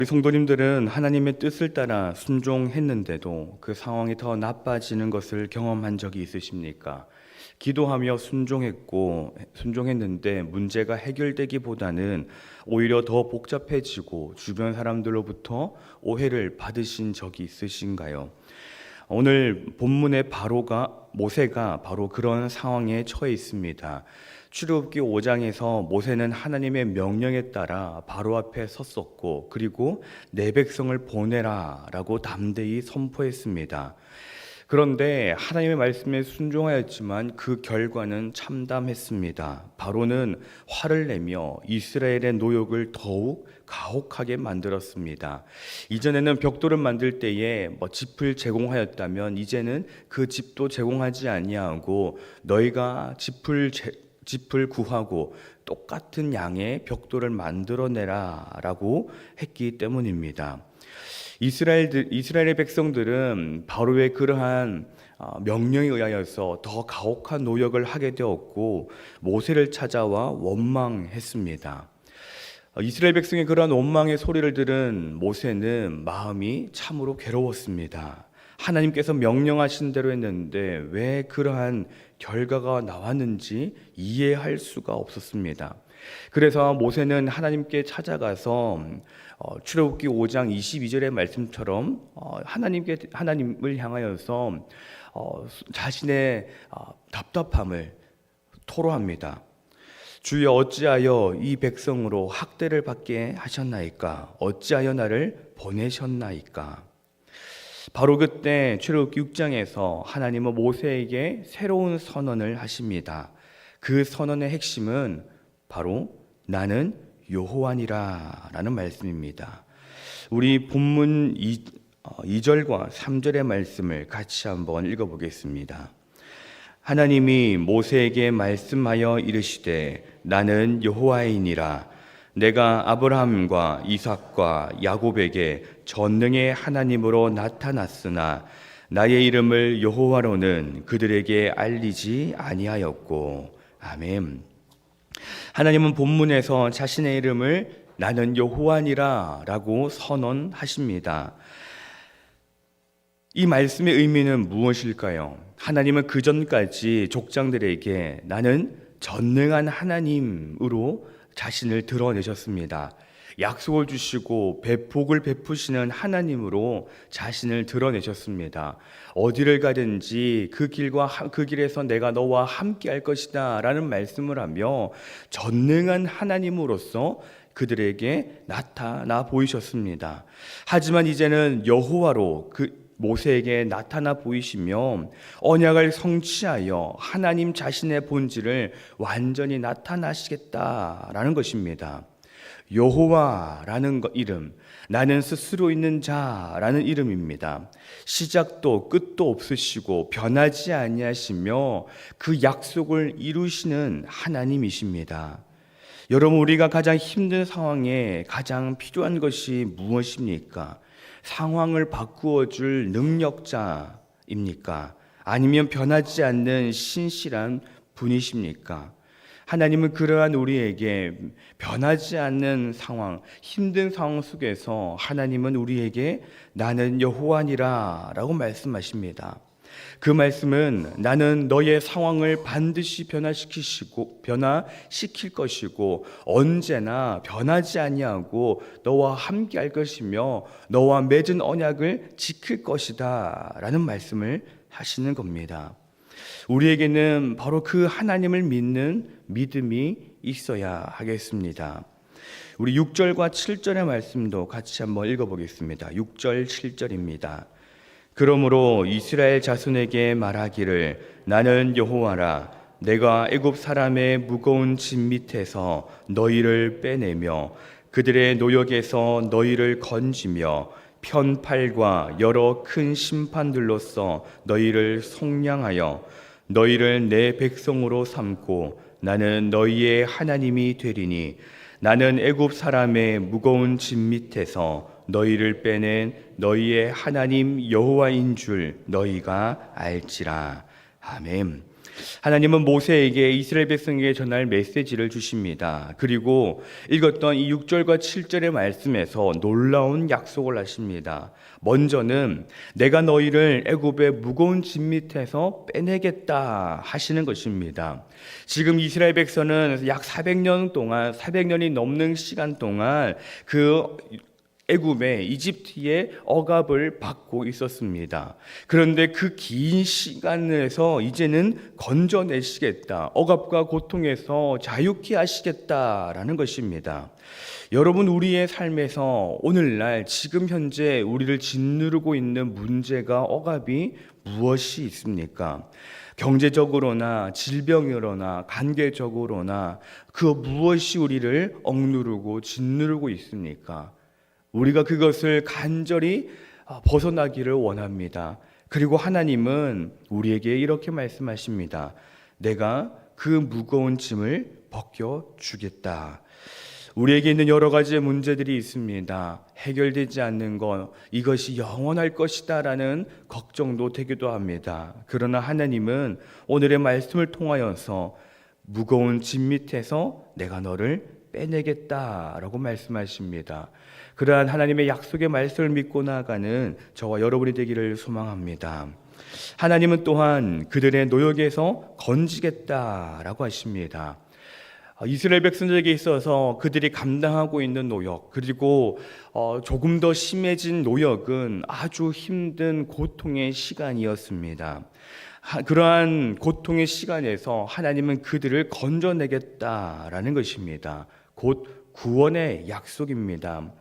우리 성도님들은 하나님의 뜻을 따라 순종했는데도 그 상황이 더 나빠지는 것을 경험한 적이 있으십니까? 기도하며 순종했는데 문제가 해결되기보다는 오히려 더 복잡해지고 주변 사람들로부터 오해를 받으신 적이 있으신가요? 오늘 본문의 모세가 바로 그런 상황에 처해 있습니다. 출애굽기 5장에서 모세는 하나님의 명령에 따라 바로 앞에 섰었고, 그리고 내 백성을 보내라라고 담대히 선포했습니다. 그런데 하나님의 말씀에 순종하였지만 그 결과는 참담했습니다. 바로는 화를 내며 이스라엘의 노역을 더욱 가혹하게 만들었습니다. 이전에는 벽돌을 만들 때에 짚을 제공하였다면 이제는 그 짚도 제공하지 아니하고 너희가 짚을 구하고 똑같은 양의 벽돌을 만들어내라라고 했기 때문입니다. 이스라엘의 백성들은 바로의 그러한 명령에 의하여서 더 가혹한 노역을 하게 되었고 모세를 찾아와 원망했습니다. 이스라엘 백성의 그러한 원망의 소리를 들은 모세는 마음이 참으로 괴로웠습니다. 하나님께서 명령하신 대로 했는데 왜 그러한 결과가 나왔는지 이해할 수가 없었습니다. 그래서 모세는 하나님께 찾아가서 출애굽기 5장 22절의 말씀처럼 하나님을 향하여서 자신의 답답함을 토로합니다. 주여, 어찌하여 이 백성으로 학대를 받게 하셨나이까? 어찌하여 나를 보내셨나이까? 바로 그때 출애굽기 6장에서 하나님은 모세에게 새로운 선언을 하십니다. 그 선언의 핵심은 바로 나는 여호와니라 라는 말씀입니다. 우리 본문 2절과 3절의 말씀을 같이 한번 읽어보겠습니다. 하나님이 모세에게 말씀하여 이르시되 나는 여호와이니라. 내가 아브라함과 이삭과 야곱에게 전능의 하나님으로 나타났으나 나의 이름을 여호와로는 그들에게 알리지 아니하였고. 아멘. 하나님은 본문에서 자신의 이름을 나는 여호와니라 라고 선언하십니다. 이 말씀의 의미는 무엇일까요? 하나님은 그전까지 족장들에게 나는 전능한 하나님으로 자신을 드러내셨습니다. 약속을 주시고 복을 베푸시는 하나님으로 자신을 드러내셨습니다. 어디를 가든지 그 길에서 내가 너와 함께 할 것이다 라는 말씀을 하며 전능한 하나님으로서 그들에게 나타나 보이셨습니다. 하지만 이제는 여호와로 모세에게 나타나 보이시며 언약을 성취하여 하나님 자신의 본질을 완전히 나타나시겠다라는 것입니다. 여호와라는 이름, 나는 스스로 있는 자라는 이름입니다. 시작도 끝도 없으시고 변하지 아니하시며 그 약속을 이루시는 하나님이십니다. 여러분, 우리가 가장 힘든 상황에 가장 필요한 것이 무엇입니까? 상황을 바꾸어 줄 능력자입니까? 아니면 변하지 않는 신실한 분이십니까? 하나님은 그러한 우리에게 변하지 않는 상황, 힘든 상황 속에서 하나님은 우리에게 나는 여호와니라 라고 말씀하십니다. 그 말씀은 나는 너의 상황을 반드시 변화시킬 것이고 언제나 변하지 아니하고 너와 함께 할 것이며 너와 맺은 언약을 지킬 것이다 라는 말씀을 하시는 겁니다. 우리에게는 바로 그 하나님을 믿는 믿음이 있어야 하겠습니다. 우리 6절과 7절의 말씀도 같이 한번 읽어보겠습니다. 6절 7절입니다. 그러므로 이스라엘 자손에게 말하기를 나는 여호와라. 내가 애굽 사람의 무거운 짐 밑에서 너희를 빼내며 그들의 노역에서 너희를 건지며 편팔과 여러 큰 심판들로서 너희를 속량하여 너희를 내 백성으로 삼고 나는 너희의 하나님이 되리니 나는 애굽 사람의 무거운 짐 밑에서 너희를 빼낸 너희의 하나님 여호와인 줄 너희가 알지라. 아멘. 하나님은 모세에게 이스라엘 백성에게 전할 메시지를 주십니다. 그리고 읽었던 이 6절과 7절의 말씀에서 놀라운 약속을 하십니다. 먼저는 내가 너희를 애굽의 무거운 짐 밑에서 빼내겠다 하시는 것입니다. 지금 이스라엘 백성은 약 400년이 넘는 시간 동안 그 애굽의 이집트의 억압을 받고 있었습니다. 그런데 그 긴 시간에서 이제는 건져내시겠다, 억압과 고통에서 자유케 하시겠다라는 것입니다. 여러분, 우리의 삶에서 오늘날 지금 현재 우리를 짓누르고 있는 문제가, 억압이 무엇이 있습니까? 경제적으로나 질병으로나 관계적으로나 그 무엇이 우리를 억누르고 짓누르고 있습니까? 우리가 그것을 간절히 벗어나기를 원합니다. 그리고 하나님은 우리에게 이렇게 말씀하십니다. 내가 그 무거운 짐을 벗겨주겠다. 우리에게 있는 여러 가지의 문제들이 있습니다. 해결되지 않는 것, 이것이 영원할 것이다 라는 걱정도 되기도 합니다. 그러나 하나님은 오늘의 말씀을 통하여서 무거운 짐 밑에서 내가 너를 빼내겠다라고 말씀하십니다. 그러한 하나님의 약속의 말씀을 믿고 나아가는 저와 여러분이 되기를 소망합니다. 하나님은 또한 그들의 노역에서 건지겠다라고 하십니다. 이스라엘 백성들에게 있어서 그들이 감당하고 있는 노역, 그리고 조금 더 심해진 노역은 아주 힘든 고통의 시간이었습니다. 그러한 고통의 시간에서 하나님은 그들을 건져내겠다라는 것입니다. 곧 구원의 약속입니다.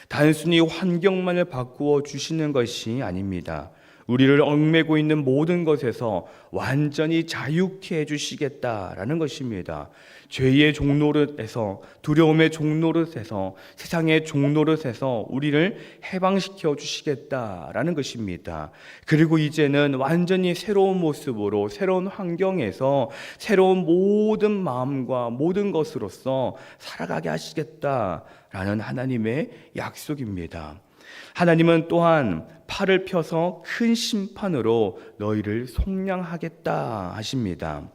단순히 환경만을 바꾸어 주시는 것이 아닙니다. 우리를 얽매고 있는 모든 것에서 완전히 자유케 해주시겠다라는 것입니다. 죄의 종노릇에서, 두려움의 종노릇에서, 세상의 종노릇에서 우리를 해방시켜 주시겠다라는 것입니다. 그리고 이제는 완전히 새로운 모습으로, 새로운 환경에서 새로운 모든 마음과 모든 것으로서 살아가게 하시겠다라는 하나님의 약속입니다. 하나님은 또한 팔을 펴서 큰 심판으로 너희를 속량하겠다 하십니다.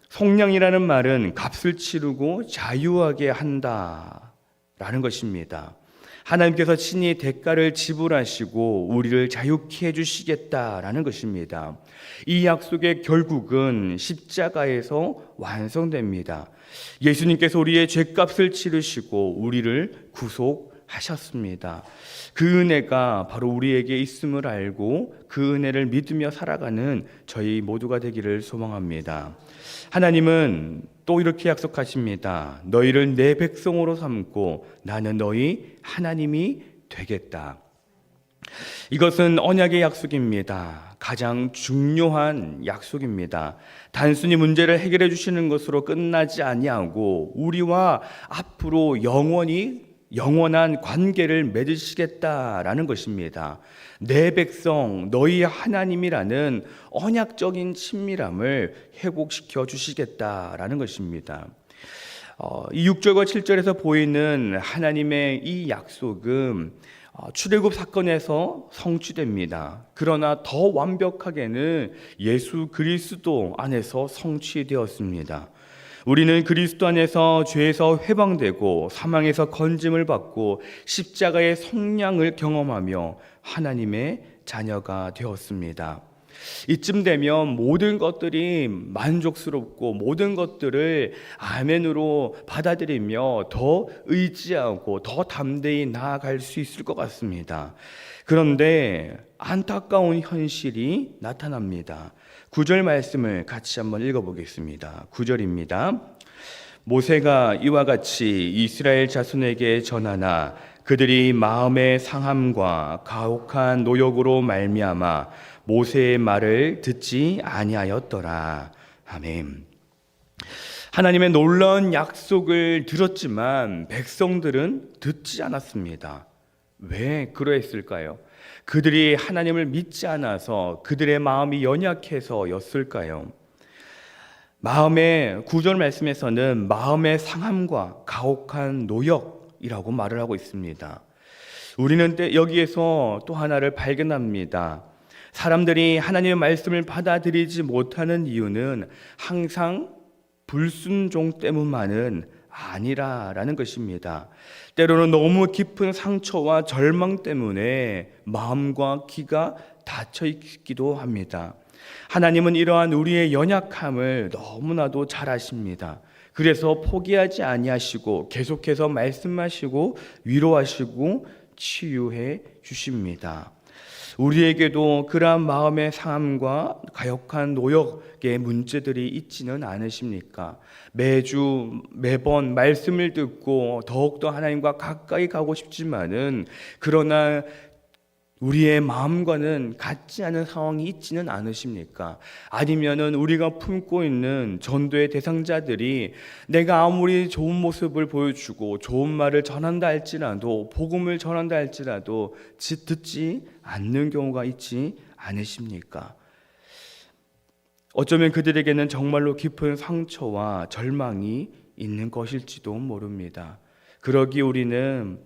속량이라는 말은 값을 치르고 자유하게 한다라는 것입니다. 하나님께서 친히 대가를 지불하시고 우리를 자유케 해주시겠다라는 것입니다. 이 약속의 결국은 십자가에서 완성됩니다. 예수님께서 우리의 죄값을 치르시고 우리를 구속하셨습니다. 그 은혜가 바로 우리에게 있음을 알고 그 은혜를 믿으며 살아가는 저희 모두가 되기를 소망합니다. 하나님은 또 이렇게 약속하십니다. 너희를 내 백성으로 삼고 나는 너희 하나님이 되겠다. 이것은 언약의 약속입니다. 가장 중요한 약속입니다. 단순히 문제를 해결해 주시는 것으로 끝나지 아니하고 우리와 앞으로 영원한 관계를 맺으시겠다라는 것입니다. 내 백성, 너희 하나님이라는 언약적인 친밀함을 회복시켜 주시겠다라는 것입니다. 이 6절과 7절에서 보이는 하나님의 이 약속은 출애굽 사건에서 성취됩니다. 그러나 더 완벽하게는 예수 그리스도 안에서 성취되었습니다. 우리는 그리스도 안에서 죄에서 해방되고 사망에서 건짐을 받고 십자가의 속량을 경험하며 하나님의 자녀가 되었습니다. 이쯤 되면 모든 것들이 만족스럽고 모든 것들을 아멘으로 받아들이며 더 의지하고 더 담대히 나아갈 수 있을 것 같습니다. 그런데 안타까운 현실이 나타납니다. 9절 말씀을 같이 한번 읽어보겠습니다. 9절입니다. 모세가 이와 같이 이스라엘 자손에게 전하나 그들이 마음의 상함과 가혹한 노역으로 말미암아 모세의 말을 듣지 아니하였더라. 아멘. 하나님의 놀라운 약속을 들었지만 백성들은 듣지 않았습니다. 왜 그러했을까요? 그들이 하나님을 믿지 않아서, 그들의 마음이 연약해서였을까요? 마음의 9절 말씀에서는 마음의 상함과 가혹한 노역이라고 말을 하고 있습니다. 우리는 여기에서 또 하나를 발견합니다. 사람들이 하나님의 말씀을 받아들이지 못하는 이유는 항상 불순종 때문만은 아니라라는 것입니다. 때로는 너무 깊은 상처와 절망 때문에 마음과 귀가 닫혀 있기도 합니다. 하나님은 이러한 우리의 연약함을 너무나도 잘 아십니다. 그래서 포기하지 아니하시고 계속해서 말씀하시고 위로하시고 치유해 주십니다. 우리에게도 그러한 마음의 상함과 가혹한 노역의 문제들이 있지는 않으십니까? 매번 말씀을 듣고 더욱더 하나님과 가까이 가고 싶지만은 그러나 우리의 마음과는 같지 않은 상황이 있지는 않으십니까? 아니면은 우리가 품고 있는 전도의 대상자들이 내가 아무리 좋은 모습을 보여주고 좋은 말을 전한다 할지라도 복음을 전한다 할지라도 듣지 않는 경우가 있지 않으십니까? 어쩌면 그들에게는 정말로 깊은 상처와 절망이 있는 것일지도 모릅니다. 그러기 우리는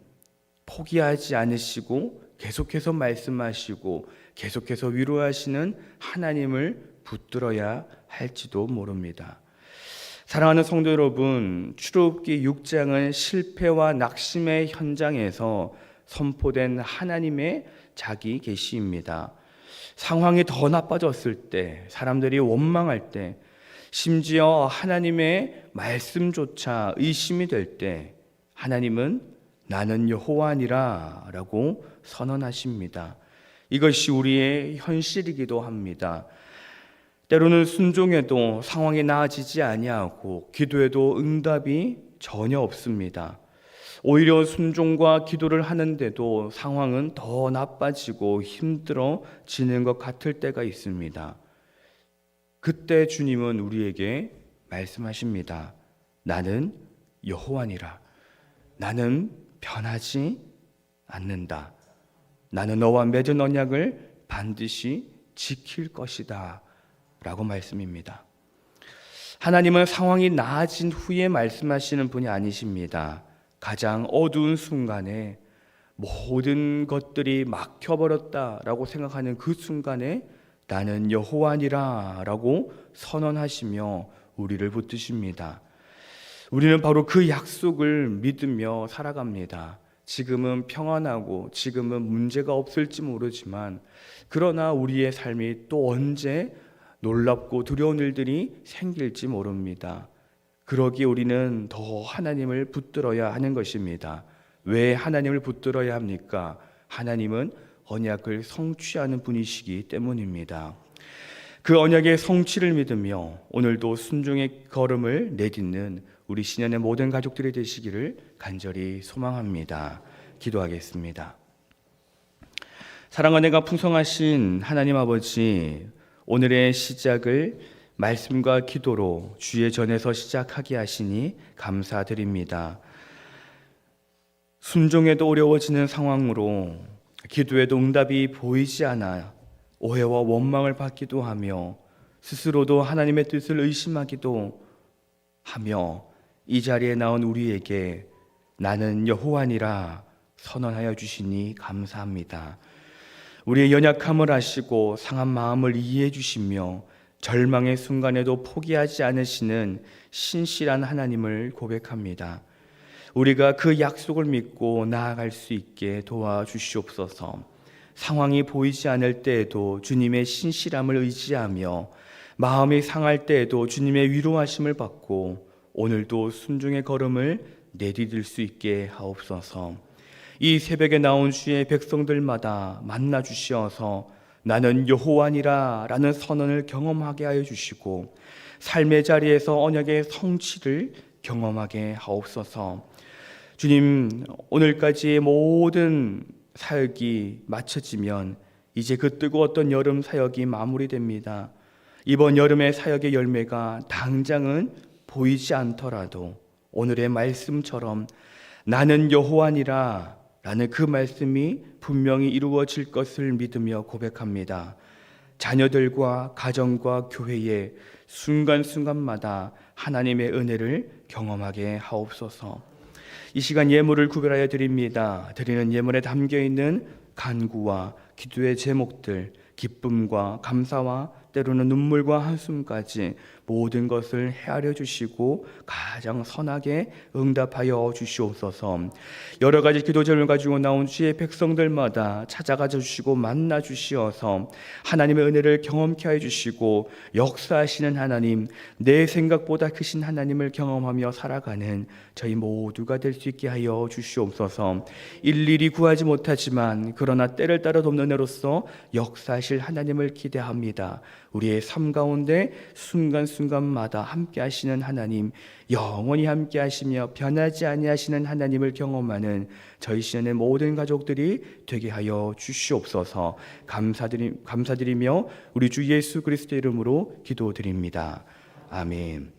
포기하지 않으시고 계속해서 말씀하시고 계속해서 위로하시는 하나님을 붙들어야 할지도 모릅니다. 사랑하는 성도 여러분, 출애굽기 6장은 실패와 낙심의 현장에서 선포된 하나님의 자기 계시입니다. 상황이 더 나빠졌을 때, 사람들이 원망할 때, 심지어 하나님의 말씀조차 의심이 될 때 하나님은 나는 여호와니라 라고 선언하십니다. 이것이 우리의 현실이기도 합니다. 때로는 순종해도 상황이 나아지지 아니하고 기도해도 응답이 전혀 없습니다. 오히려 순종과 기도를 하는데도 상황은 더 나빠지고 힘들어지는 것 같을 때가 있습니다. 그때 주님은 우리에게 말씀하십니다. 나는 여호와니라. 나는 변하지 않는다. 나는 너와 맺은 언약을 반드시 지킬 것이다 라고 말씀입니다. 하나님은 상황이 나아진 후에 말씀하시는 분이 아니십니다. 가장 어두운 순간에 모든 것들이 막혀버렸다라고 생각하는 그 순간에 나는 여호와니라 라고 선언하시며 우리를 붙드십니다. 우리는 바로 그 약속을 믿으며 살아갑니다. 지금은 평안하고 지금은 문제가 없을지 모르지만 그러나 우리의 삶이 또 언제 놀랍고 두려운 일들이 생길지 모릅니다. 그러기에 우리는 더 하나님을 붙들어야 하는 것입니다. 왜 하나님을 붙들어야 합니까? 하나님은 언약을 성취하는 분이시기 때문입니다. 그 언약의 성취를 믿으며 오늘도 순종의 걸음을 내딛는 우리 신년의 모든 가족들이 되시기를 간절히 소망합니다. 기도하겠습니다. 사랑과 은혜가 풍성하신 하나님 아버지, 오늘의 시작을 말씀과 기도로 주의 전에서 시작하게 하시니 감사드립니다. 순종에도 어려워지는 상황으로 기도에도 응답이 보이지 않아 오해와 원망을 받기도 하며 스스로도 하나님의 뜻을 의심하기도 하며 이 자리에 나온 우리에게 나는 여호와니라 선언하여 주시니 감사합니다. 우리의 연약함을 아시고 상한 마음을 이해해 주시며 절망의 순간에도 포기하지 않으시는 신실한 하나님을 고백합니다. 우리가 그 약속을 믿고 나아갈 수 있게 도와주시옵소서. 상황이 보이지 않을 때에도 주님의 신실함을 의지하며 마음이 상할 때에도 주님의 위로하심을 받고 오늘도 순종의 걸음을 내디딜 수 있게 하옵소서. 이 새벽에 나온 주의 백성들마다 만나 주시어서 나는 여호와니라 라는 선언을 경험하게 하여 주시고 삶의 자리에서 언약의 성취를 경험하게 하옵소서. 주님, 오늘까지의 모든 사역이 마쳐지면 이제 그 뜨거웠던 여름 사역이 마무리됩니다. 이번 여름의 사역의 열매가 당장은 보이지 않더라도 오늘의 말씀처럼 나는 여호와니라 라는 그 말씀이 분명히 이루어질 것을 믿으며 고백합니다. 자녀들과 가정과 교회의 순간순간마다 하나님의 은혜를 경험하게 하옵소서. 이 시간 예물을 구별하여 드립니다. 드리는 예물에 담겨있는 간구와 기도의 제목들 기쁨과 감사와 때로는 눈물과 한숨까지 모든 것을 헤아려 주시고 가장 선하게 응답하여 주시옵소서. 여러 가지 기도 제목을 가지고 나온 주의 백성들마다 찾아가 주시고 만나 주시어서 하나님의 은혜를 경험케 해 주시고 역사하시는 하나님, 내 생각보다 크신 하나님을 경험하며 살아가는 저희 모두가 될 수 있게 하여 주시옵소서. 일일이 구하지 못하지만 그러나 때를 따라 돕는 애로서 역사하실 하나님을 기대합니다. 우리의 삶 가운데 순간순간마다 함께 하시는 하나님, 영원히 함께 하시며 변하지 아니하시는 하나님을 경험하는 저희 시간의 모든 가족들이 되게 하여 주시옵소서. 감사드리며 우리 주 예수 그리스도의 이름으로 기도드립니다. 아멘.